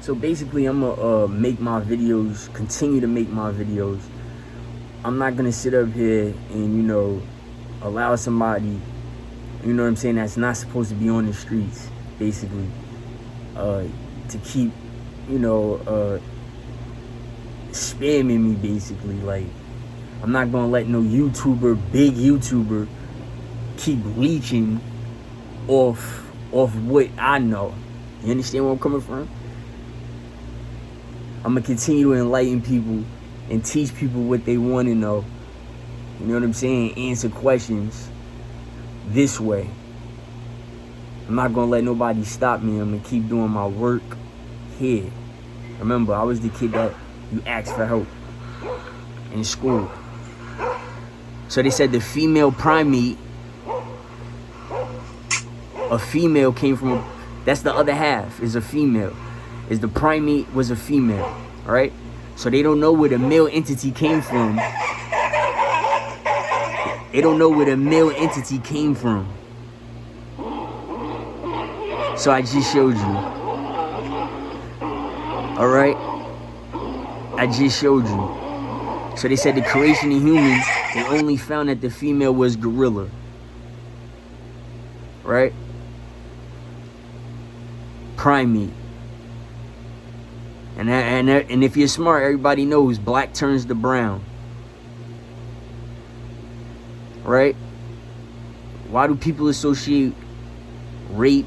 So basically, I'm gonna make my videos, continue to make my videos. I'm not gonna sit up here and, you know, allow somebody, you know what I'm saying, that's not supposed to be on the streets, basically, to keep, you know, spamming me, basically. Like, I'm not gonna let no big YouTuber, keep leeching off what I know. You understand where I'm coming from? I'm gonna continue to enlighten people and teach people what they want to know. You know what I'm saying? Answer questions this way. I'm not gonna let nobody stop me. I'm gonna keep doing my work here. Remember, I was the kid that you asked for help in school. So they said the female primate, a female came from that's the other half, is a female. Is the primate was a female, all right? So they don't know where the male entity came from. They don't know where the male entity came from. So I just showed you. All right? I just showed you. So they said the creation of humans, they only found that the female was gorilla. Right? Primate. And if you're smart, everybody knows black turns to brown. Right? Why do people associate rape,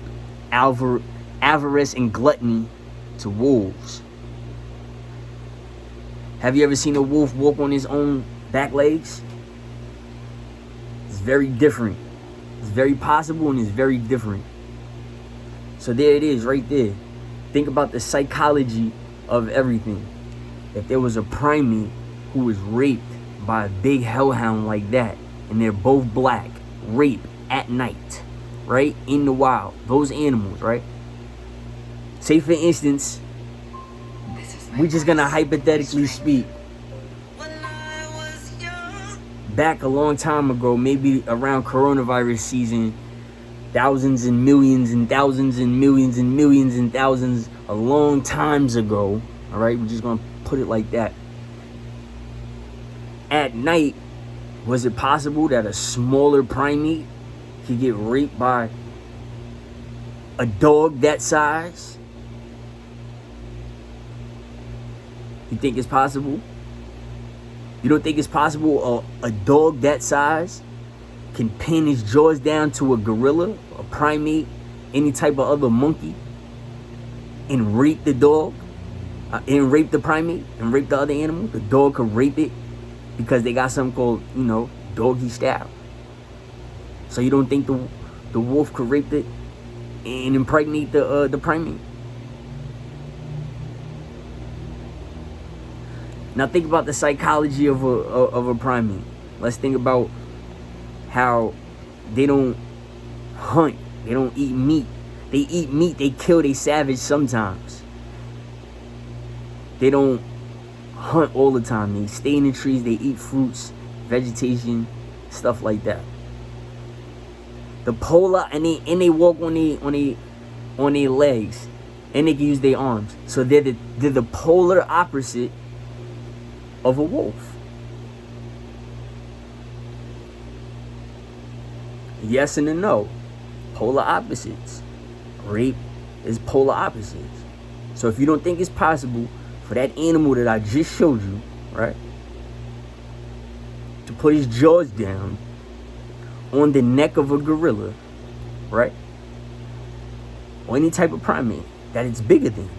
avarice, and gluttony to wolves? Have you ever seen a wolf walk on his own back legs? It's very different. It's very possible and it's very different. So there it is right there. Think about the psychology of everything. If there was a primate who was raped by a big hellhound like that, and they're both black, rape at night, right? In the wild, those animals, right? Say for instance, we're just gonna hypothetically speak. Back a long time ago, maybe around coronavirus season, thousands and millions and thousands and millions and millions and thousands a long times ago, all right? We're just gonna put it like that. At night, was it possible that a smaller primate could get raped by a dog that size? You think it's possible? You don't think it's possible a dog that size can pin his jaws down to a gorilla, a primate, any type of other monkey, and rape the dog, and rape the primate, and rape the other animal? The dog could rape it because they got something called, you know, doggy style. So you don't think the wolf could rape it and impregnate the primate? Now think about the psychology of a primate. Let's think about how they don't hunt, they don't eat meat. They eat meat, they kill, they savage sometimes. They don't hunt all the time. They stay in the trees, they eat fruits, vegetation, stuff like that. The polar, and they walk on their legs, and they can use their arms. So they're the polar opposite of a wolf. Yes and a no. Polar opposites. Rape is polar opposites. So if you don't think it's possible for that animal that I just showed you, right, to put his jaws down on the neck of a gorilla, right, or any type of primate that it's bigger than,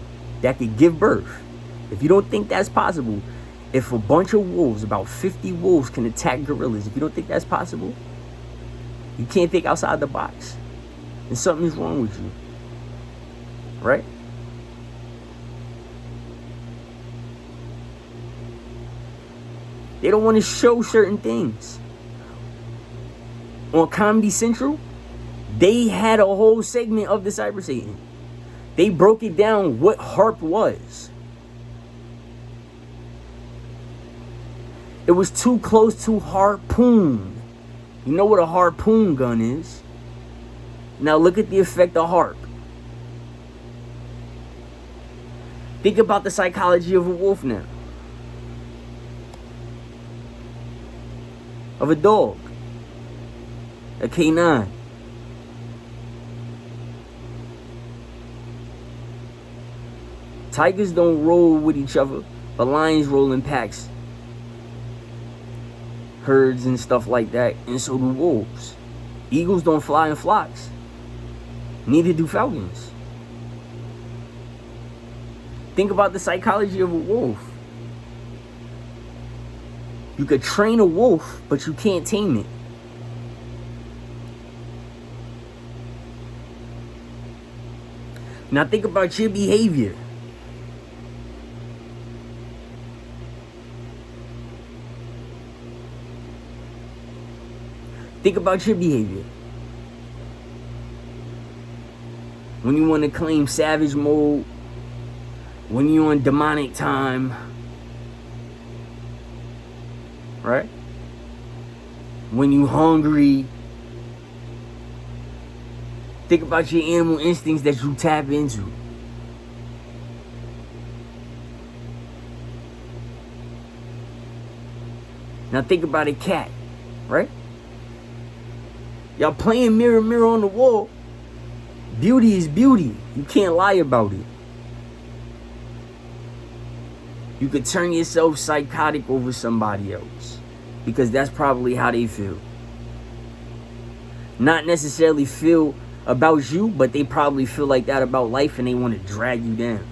that could give birth, if you don't think that's possible, if a bunch of wolves, about 50 wolves, can attack gorillas, if you don't think that's possible, you can't think outside the box, then something's wrong with you, right? They don't want to show certain things. On Comedy Central, they had a whole segment of the Cyber Satan. They broke it down what HARP was. It was too close to harpoon. You know what a harpoon gun is. Now look at the effect of HARP. Think about the psychology of a wolf now. Of a dog. A canine. Tigers don't roll with each other, but lions roll in packs, herds and stuff like that, and so do wolves. Eagles don't fly in flocks. Neither do falcons. Think about the psychology of a wolf. You could train a wolf, but you can't tame it. Now think about your behavior. Think about your behavior. When you want to claim savage mode, when you're on demonic time, right? When you hungry, think about your animal instincts that you tap into. Now think about a cat, right? Y'all playing mirror, mirror on the wall. Beauty is beauty. You can't lie about it. You could turn yourself psychotic over somebody else, because that's probably how they feel. Not necessarily feel about you, but they probably feel like that about life, and they want to drag you down.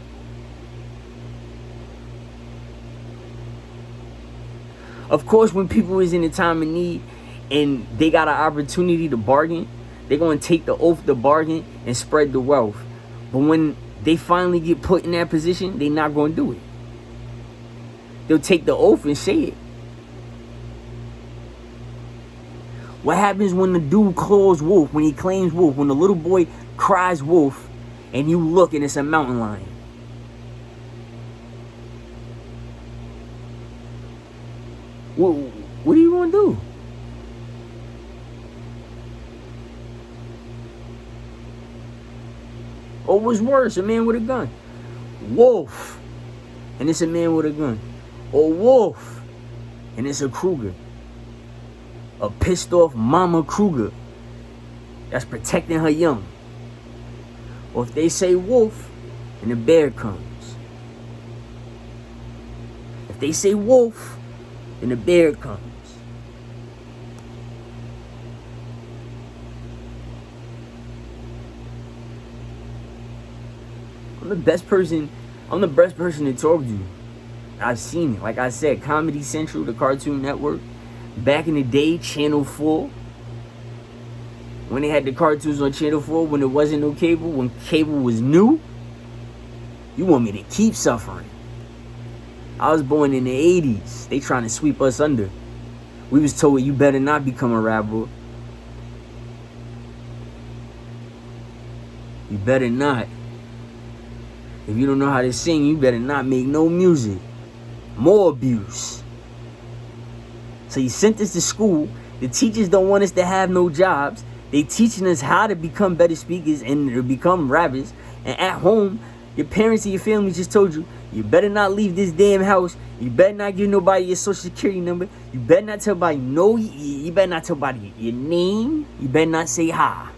Of course, when people is in a time of need and they got an opportunity to bargain, they're going to take the oath to bargain and spread the wealth. But when they finally get put in that position, they're not going to do it. They'll take the oath and say it. What happens when the dude calls wolf, when he claims wolf, when the little boy cries wolf, and you look and it's a mountain lion? What are you going to do? Or what's worse, a man with a gun? Wolf, and it's a man with a gun. Or wolf, and it's a Kruger. A pissed off mama Kruger that's protecting her young. Or if they say wolf, and the bear comes. If they say wolf, then the bear comes. I'm the best person to talk to. I've seen it. Like I said, Comedy Central, the Cartoon Network. Back in the day, Channel 4. When they had the cartoons on Channel 4, when there wasn't no cable, when cable was new. You want me to keep suffering. I was born in the 80s. They trying to sweep us under. We was told you better not become a rapper. You better not. If you don't know how to sing, you better not make no music. More abuse. So you sent us to school. The teachers don't want us to have no jobs. They teaching us how to become better speakers and to become rappers. And at home, your parents and your family just told you, you better not leave this damn house. You better not give nobody your social security number. You better not tell nobody you better not tell nobody your name. You better not say hi.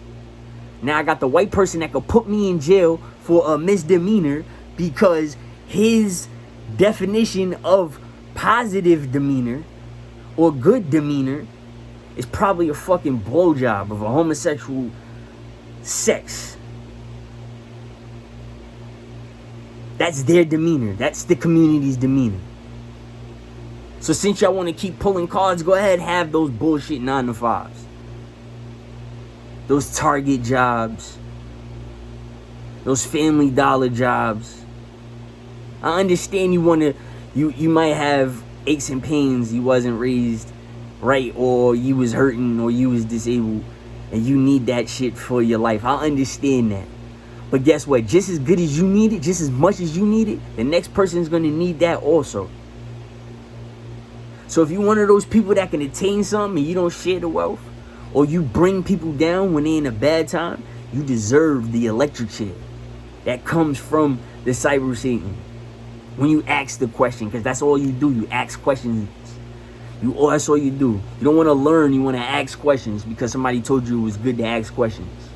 Now I got the white person that could put me in jail for a misdemeanor because his definition of positive demeanor or good demeanor is probably a fucking blowjob of a homosexual sex. That's their demeanor. That's the community's demeanor. So since y'all want to keep pulling cards, go ahead and have those bullshit 9-to-5s. Those Target jobs. Those Family Dollar jobs. I understand you want to, you might have aches and pains. You wasn't raised right, or you was hurting, or you was disabled, and you need that shit for your life. I understand that. But guess what? Just as good as you need it, just as much as you need it, the next person is going to need that also. So if you're one of those people that can attain something and you don't share the wealth, or you bring people down when they're in a bad time, you deserve the electric chair that comes from the cyber Satan. when you ask the question, because that's all you do. You ask questions. That's all you do. You don't want to learn. You want to ask questions because somebody told you it was good to ask questions.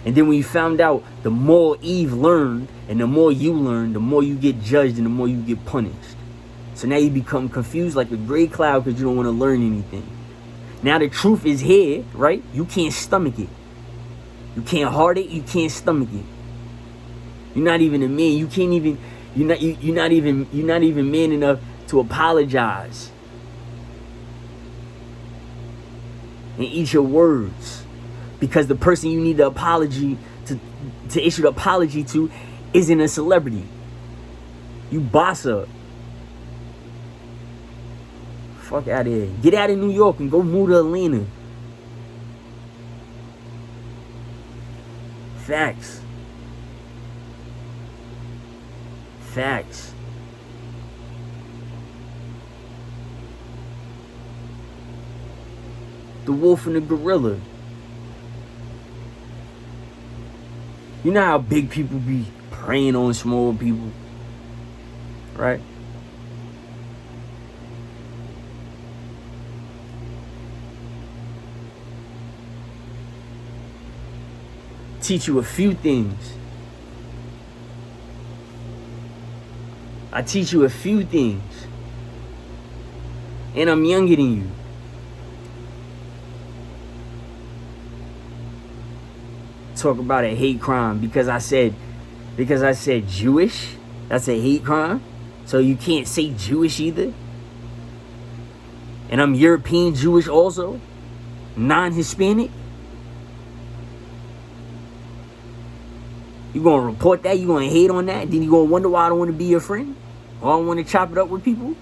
And then when you found out, the more Eve learned and the more you learn, the more you get judged and the more you get punished. So now you become confused like a gray cloud because you don't want to learn anything. Now the truth is here, right? You can't stomach it. You can't heart it. You can't stomach it. You're not even a man. You can't even. You're not even man enough to apologize and eat your words, because the person you need the apology to issue the apology to isn't a celebrity. You boss up. Fuck out of here. Get out of New York and go move to Atlanta. Facts. Facts. The wolf and the gorilla. You know how big people be preying on small people, right? Teach you a few things. I teach you a few things. And I'm younger than you. Talk about a hate crime because I said Jewish. That's a hate crime. So you can't say Jewish either. And I'm European Jewish also. Non-Hispanic. You gonna report that? You gonna hate on that? Then you gonna wonder why I don't want to be your friend? Or I don't want to chop it up with people?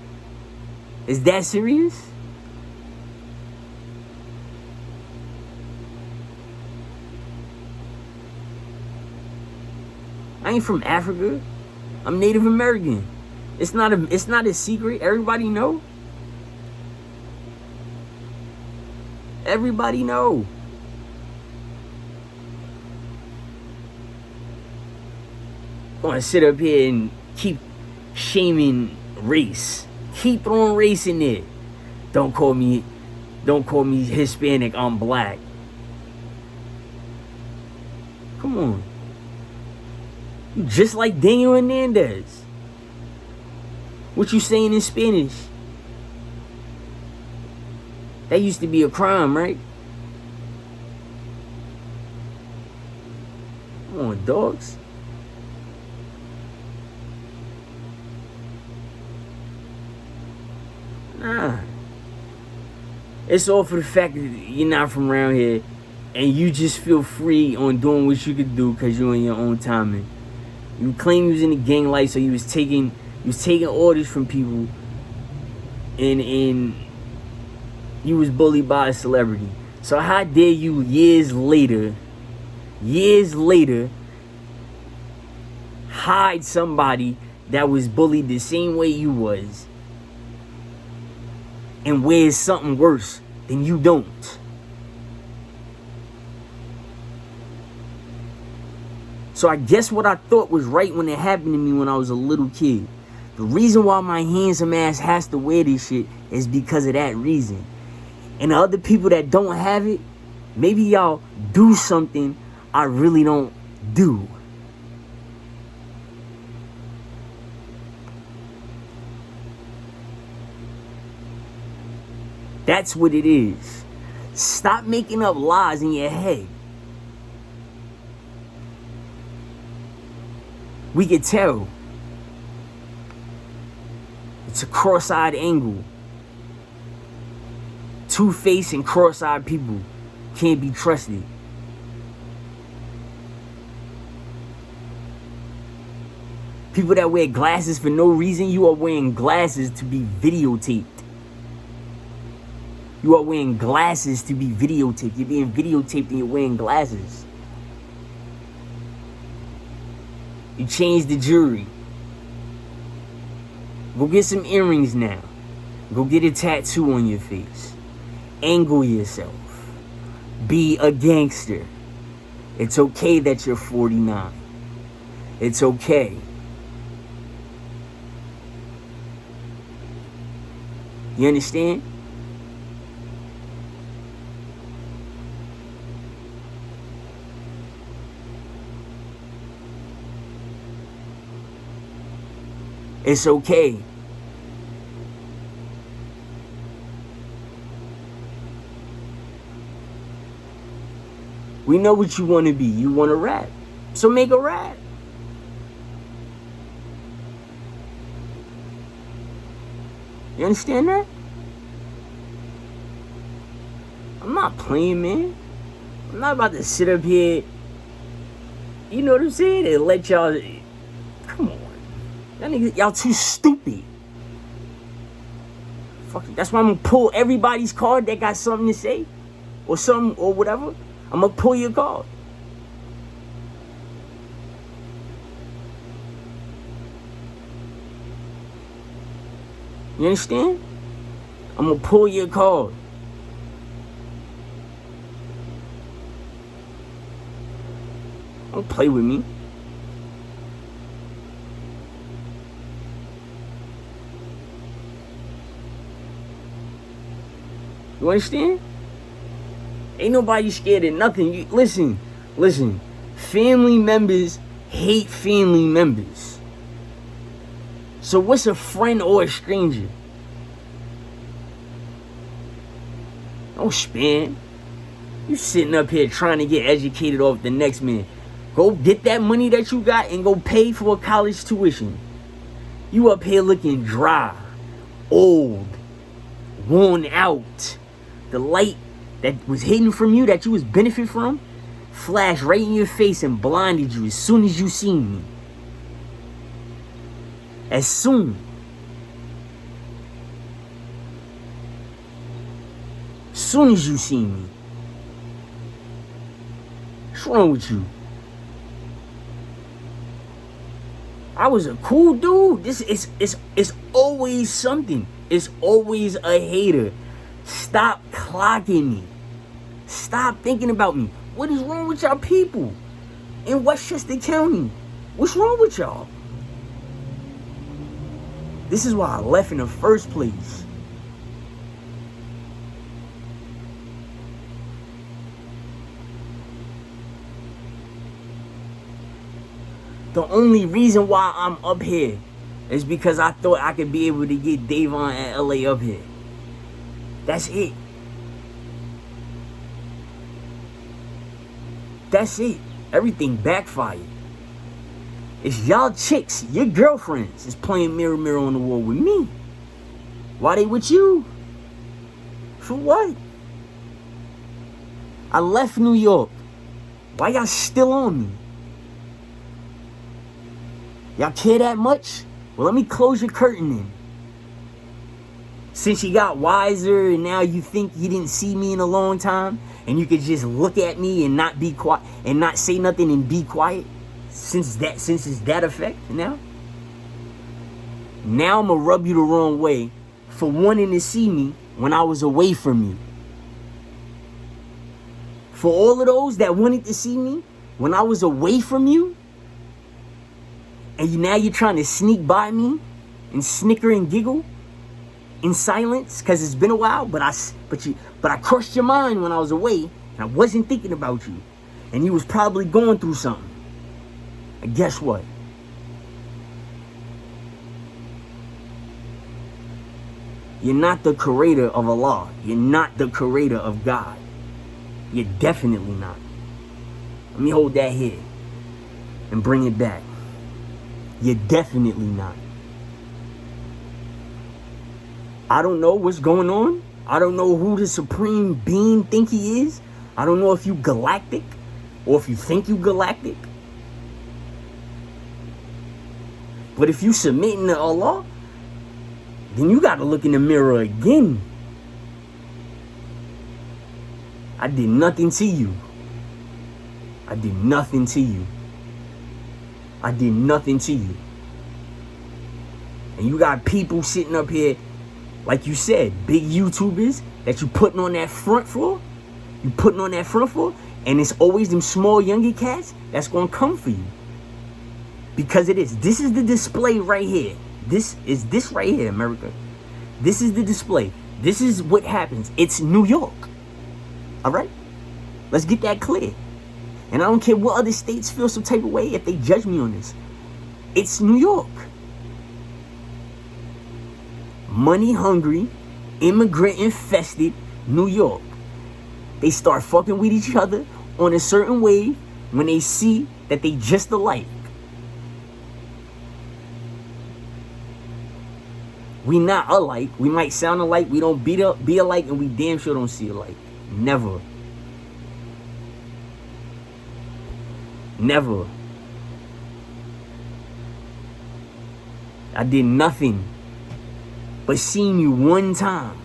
Is that serious? I ain't from Africa. I'm Native American. It's not a secret. Everybody know. Everybody know. Gonna sit up here and keep shaming race. Keep throwing race in there. Don't call me Hispanic, I'm black. Come on. You just like Daniel Hernandez. What you saying in Spanish? That used to be a crime, right? Come on, dogs. Nah. It's all for the fact that you're not from around here and you just feel free on doing what you could do because you're in your own timing. You claim you was in the gang life, so you was taking orders from people and you was bullied by a celebrity. So how dare you years later hide somebody that was bullied the same way you was and wears something worse than you don't? So I guess what I thought was right when it happened to me when I was a little kid. The reason why my handsome ass has to wear this shit is because of that reason. And the other people that don't have it, maybe y'all do something I really don't do. That's what it is. Stop making up lies in your head. We can tell. It's a cross-eyed angle. Two-faced and cross-eyed people can't be trusted. People that wear glasses for no reason, you are wearing glasses to be videotaped. You are wearing glasses to be videotaped. You're being videotaped and you're wearing glasses. You changed the jewelry. Go get some earrings now. Go get a tattoo on your face. Angle yourself. Be a gangster. It's okay that you're 49. It's okay. You understand? It's okay. We know what you want to be. You want to rap. So make a rap. You understand that? I'm not playing, man. I'm not about to sit up here, you know what I'm saying, and let y'all, come on. Y'all too stupid. Fuck it. That's why I'm gonna pull everybody's card that got something to say. Or something, or whatever. I'm gonna pull your card. You understand? I'm gonna pull your card. Don't play with me. You understand? Ain't nobody scared of nothing. Listen. Family members hate family members. So what's a friend or a stranger? Don't spin. You sitting up here trying to get educated off the next man. Go get that money that you got and go pay for a college tuition. You up here looking dry, old, worn out. The light that was hidden from you, that you was benefit from, flashed right in your face and blinded you as soon as you seen me. As soon as you seen me. What's wrong with you? I was a cool dude. This is it's always something. It's always a hater. Stop clocking me. Stop thinking about me. What is wrong with y'all people in Westchester County? What's wrong with y'all? This is why I left in the first place. The only reason why I'm up here is because I thought I could be able to get Davon and LA up here. That's it. That's it. Everything backfired. It's y'all chicks, your girlfriends, is playing mirror, mirror on the wall with me. Why they with you? For what? I left New York. Why y'all still on me? Y'all care that much? Well, let me close your curtain then. Since you got wiser and now you think you didn't see me in a long time and you could just look at me and not be quiet and not say nothing and be quiet, since it's that effect now I'm gonna rub you the wrong way for wanting to see me when I was away from you. For all of those that wanted to see me when I was away from you, and now you're trying to sneak by me and snicker and giggle in silence because it's been a while, but I crushed your mind when I was away and I wasn't thinking about you, and you was probably going through something. And guess what? You're not the creator of Allah. You're not the creator of God. You're definitely not. Let me hold that here and bring it back. You're definitely not. I don't know what's going on. I don't know who the supreme being think he is. I don't know if you galactic or if you think you galactic. But if you submitting to Allah, then you got to look in the mirror again. I did nothing to you. I did nothing to you. I did nothing to you. And you got people sitting up here, like you said, big YouTubers that you putting on that front for. You putting on that front for. And it's always them small, younger cats that's going to come for you. Because it is. This is the display right here. This right here, America. This is the display. This is what happens. It's New York. All right? Let's get that clear. And I don't care what other states feel some type of way if they judge me on this. It's New York. Money hungry, immigrant infested New York. They start fucking with each other on a certain wave when they see that they just alike. We not alike. We might sound alike. We don't be alike, and we damn sure don't see alike. Never. Never. I did nothing but seen you one time.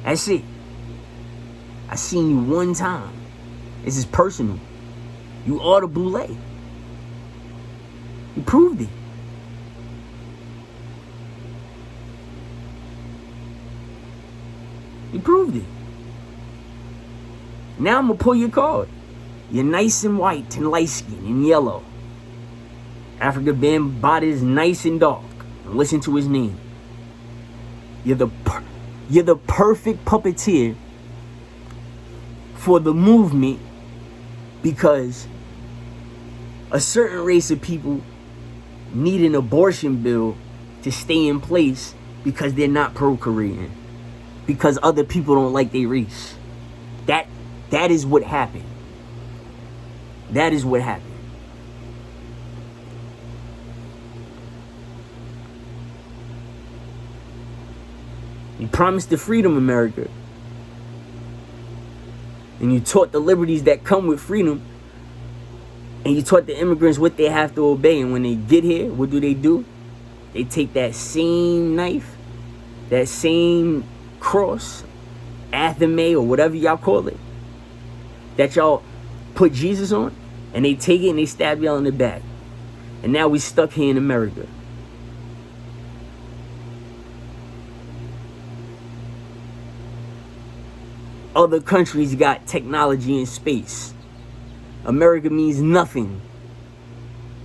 That's it. I seen you one time. This is personal. You are the boule. You proved it. You proved it. Now I'm going to pull your card. You're nice and white and light skin and yellow. Africa Bambaataa is nice and dark. And listen to his name. You're the perfect puppeteer for the movement, because a certain race of people need an abortion bill to stay in place because they're not procreating, because other people don't like their race. That is what happened. That is what happened. You promised the freedom, America. And you taught the liberties that come with freedom. And you taught the immigrants what they have to obey. And when they get here, what do? They take that same knife, that same cross, athame, or whatever y'all call it, that y'all put Jesus on, and they take it and they stab y'all in the back. And now we stuck here in America. Other countries got technology in space. America means nothing.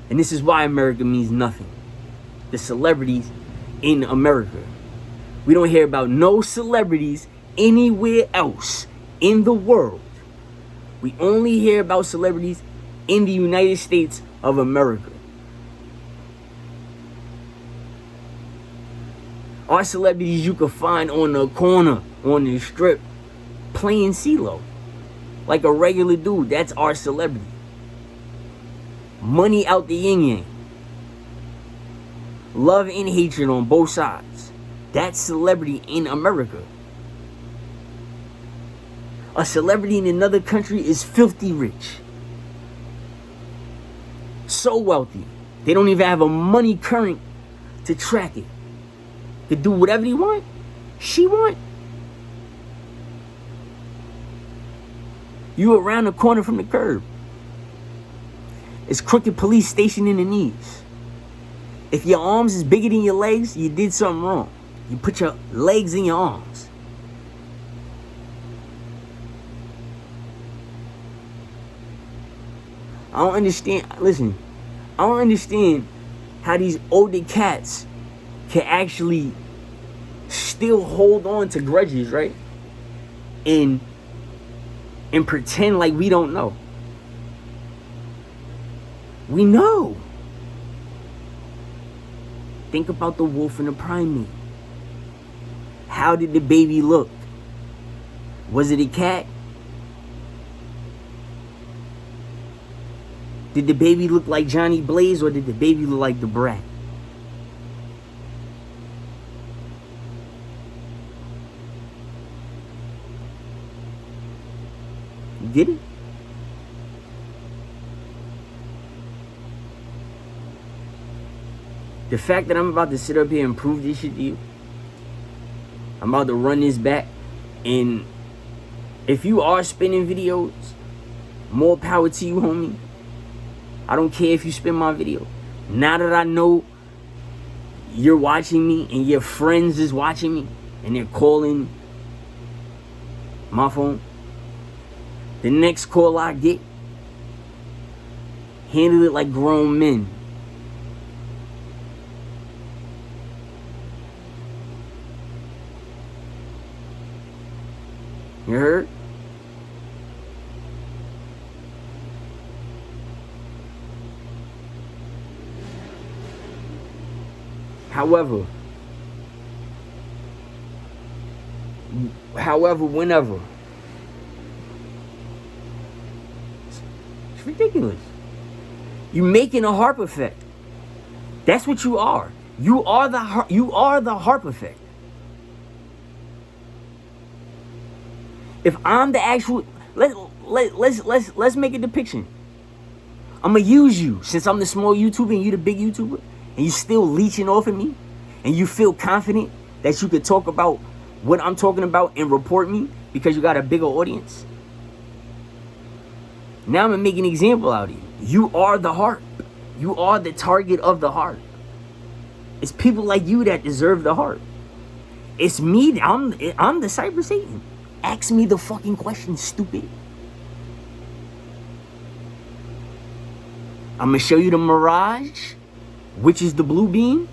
And this is why America means nothing. The celebrities in America. We don't hear about no celebrities anywhere else in the world. We only hear about celebrities in the United States of America. Our celebrities you can find on the corner, on the strip, playing CeeLo like a regular dude. That's our celebrity. Money out the yin yang. Love and hatred on both sides. That's celebrity in America. A celebrity in another country is filthy rich. So wealthy. They don't even have a money current to track it. To do whatever they want, she want. You around the corner from the curb. It's crooked police stationed in the knees. If your arms is bigger than your legs, you did something wrong. You put your legs in your arms. I don't understand. Listen, I don't understand how these older cats can actually still hold on to grudges, right? And pretend like we don't know. We know. Think about the wolf and the primate. How did the baby look? Was it a cat? Did the baby look like Johnny Blaze, or did the baby look like the brat? You get it? The fact that I'm about to sit up here and prove this shit to you, I'm about to run this back, and if you are spinning videos, more power to you, homie. I don't care if you spin my video. Now that I know you're watching me and your friends is watching me and they're calling my phone, the next call I get, handle it like grown men. You heard? However, whenever. It's ridiculous. You making a harp effect. That's what you are. You are the harp effect. If I'm the actual, let's make a depiction. I'm gonna use you since I'm the small YouTuber and you the big YouTuber, and you still leeching off of me, and you feel confident that you could talk about what I'm talking about and report me because you got a bigger audience. Now I'm gonna make an example out of you. You are the harp. You are the target of the harp. It's people like you that deserve the harp. It's me. I'm the cyber Satan. Ask me the fucking question, stupid. I'm gonna show you the mirage, which is the blue beam.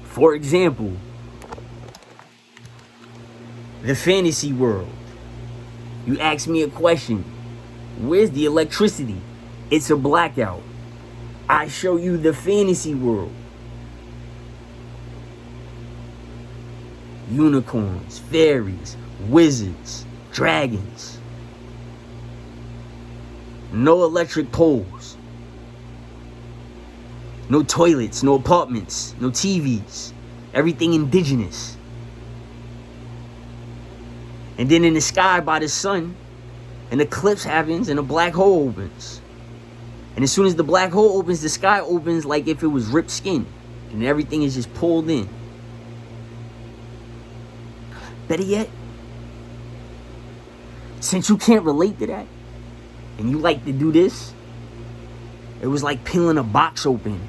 For example, the fantasy world. You ask me a question. Where's the electricity? It's a blackout. I show you the fantasy world. Unicorns, fairies, wizards, dragons. No electric poles. No toilets, no apartments, no TVs. Everything indigenous. And then in the sky by the sun, an eclipse happens and a black hole opens. And as soon as the black hole opens, the sky opens like if it was ripped skin. And everything is just pulled in. Better yet, since you can't relate to that, and you like to do this, it was like peeling a box open.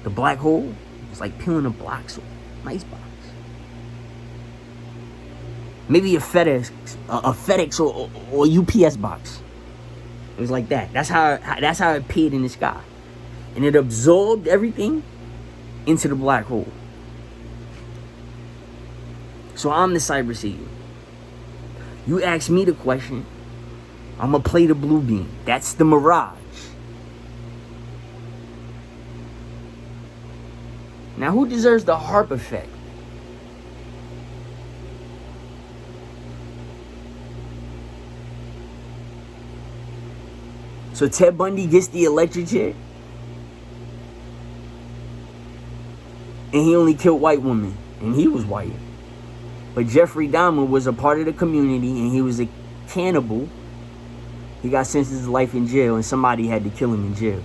The black hole was like peeling a box open. Nice box. Maybe a FedEx or UPS box. It was like that. That's how it appeared in the sky. And it absorbed everything into the black hole. So I'm the cyber Satan. You ask me the question, I'm gonna play the blue beam. That's the mirage. Now who deserves the harp effect? So Ted Bundy gets the electric chair, and he only killed white women, and he was white. But Jeffrey Dahmer was a part of the community, and he was a cannibal. He got sentenced to life in jail, and somebody had to kill him in jail.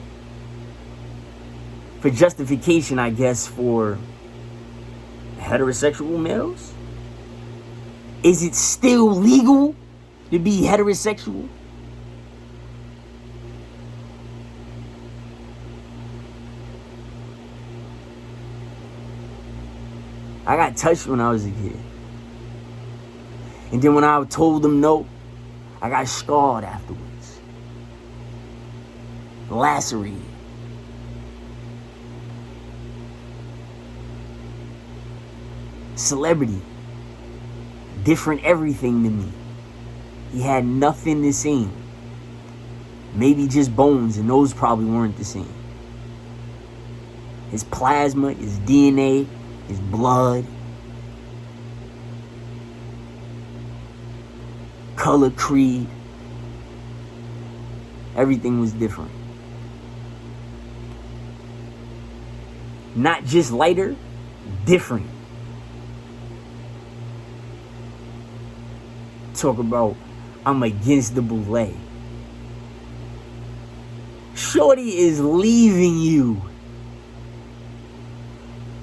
For justification, I guess, for heterosexual males? Is it still legal to be heterosexual? I got touched when I was a kid. And then when I told them no, I got scarred afterwards. Lacerated. Celebrity. Different everything to me. He had nothing the same. Maybe just bones, and those probably weren't the same. His plasma, his DNA, his blood, color, creed, everything was different. Not just lighter, different. Talk about, I'm against the boule. Shorty is leaving you.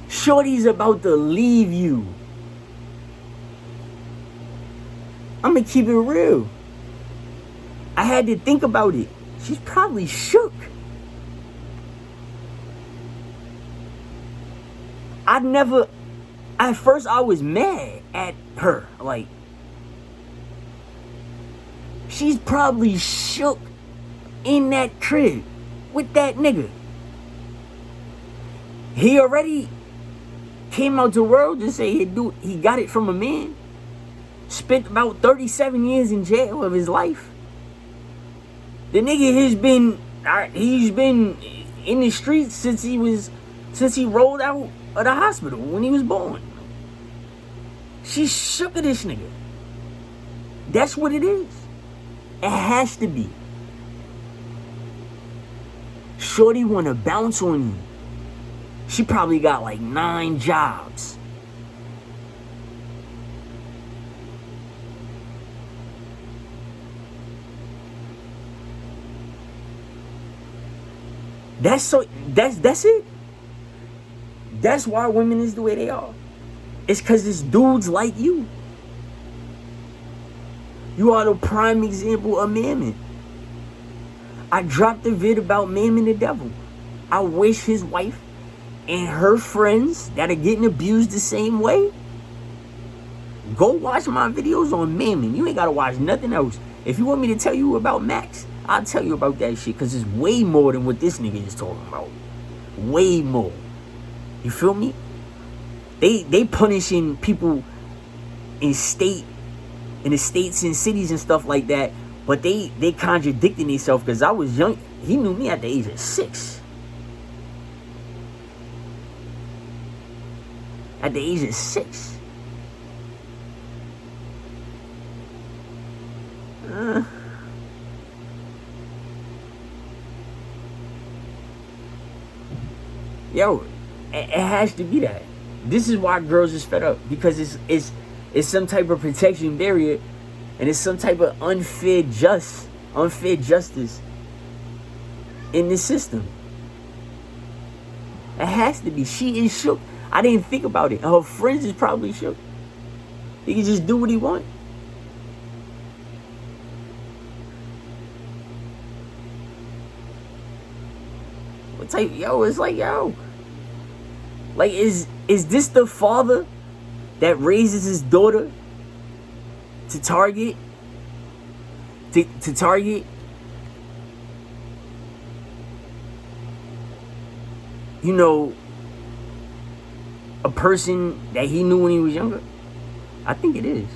Shorty's about to leave you. I'm gonna keep it real. I had to think about it. She's probably shook. At first I was mad at her. Like, she's probably shook in that crib with that nigga. He already came out to the world and say he got it from a man. spent about 37 years in jail of his life. The nigga he's been in the streets since he rolled out of the hospital when he was born. She shook at this nigga. That's what it is. It has to be. Shorty wanna bounce on you. She probably got like 9 jobs. That's it. That's why women is the way they are. It's because it's dudes like you. You are the prime example of mammon. I dropped a vid about mammon the devil. I wish his wife and her friends that are getting abused the same way, go watch my videos on mammon. You ain't gotta watch nothing else. If you want me to tell you about Max, I'll tell you about that shit, because it's way more than what this nigga is talking about. Way more. You feel me? They punishing people in the states and cities and stuff like that, but they contradicting themselves, because I was young. He knew me at the age of 6. At the age of 6. Yo, it has to be that. This is why girls is fed up, because it's some type of protection barrier, and it's some type of unfair justice in the system. It has to be. She is shook. I didn't think about it. Her friends is probably shook. He can just do what he want. What type? Yo, it's like, yo. Like, is this the father that raises his daughter to target? To target? You know, a person that he knew when he was younger? I think it is.